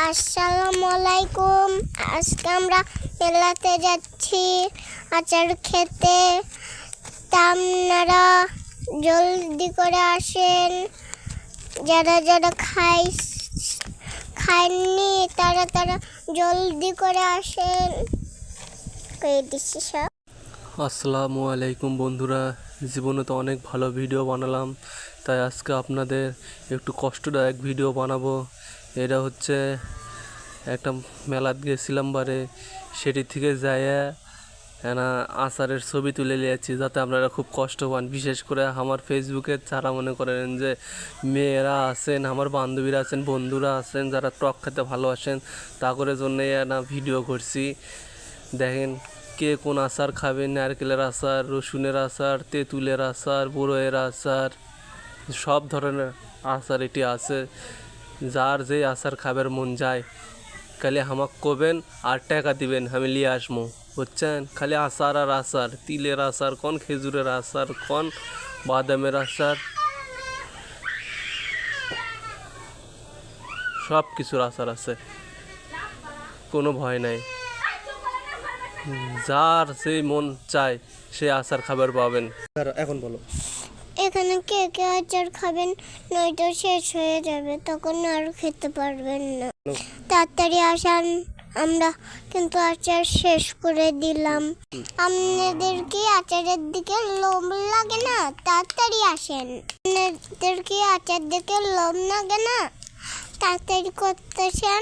আসসালামু আলাইকুম। আজকে আমরা মেলাতে যাচ্ছি আচার খেতে। তা আপনারা জলদি করে আসেন। যারা যারা খাননি তারা জলদি করে আসেন। সব আসসালামু আলাইকুম বন্ধুরা, জীবনে তো অনেক ভালো ভিডিও বানালাম, তাই আজকে আপনাদের একটু কষ্টদায়ক ভিডিও বানাবো। এটা হচ্ছে একটা মেলাত গেছিলাম বারে, সেটি থেকে যাইয়া আচারের ছবি তুলে নিয়েছি যাতে আপনারা খুব কষ্ট পান। বিশেষ করে আমার ফেসবুকে যারা মনে করেন যে মেয়েরা আছেন, আমার বান্ধবীরা আছেন, বন্ধুরা আছেন যারা টক খেতে ভালোবাসেন, তা করে জন্যে ভিডিও করছি। দেখেন কে কোন আচার খাবেন, নারকেলের আচার, রসুনের আচার, তেঁতুলের আচার, বড়ইয়ের আচার, সব ধরনের আচার এটি আছে। যার যে আচার খাবার মন যায় খালি আমাকে কবেন আর টাকা দিবেন, আমি নিয়ে আসবো, বুঝছেন। খালি আচার আর আচার, তিলের আচার কোন, খেজুরের আচার কোন, বাদামের আচার, সব কিছুর আচার আছে, কোনো ভয় নাই। যার যে মন চায় সে আচার খাবার পাবেন। এখন বলো, এখানে কে কে আচার খাবেন? নয়তো শেষ হয়ে যাবে, তখন আর খেতে পারবেন না। তাড়াতাড়ি আসেন, আমরা কিন্তু আচার শেষ করে দিলাম। আপনাদের কি আচারের দিকে লোভ লাগে না? তাড়াতাড়ি আসেন। আপনাদের কি আচার দিকে লোভ লাগে না? তাড়াতাড়ি করতেছেন।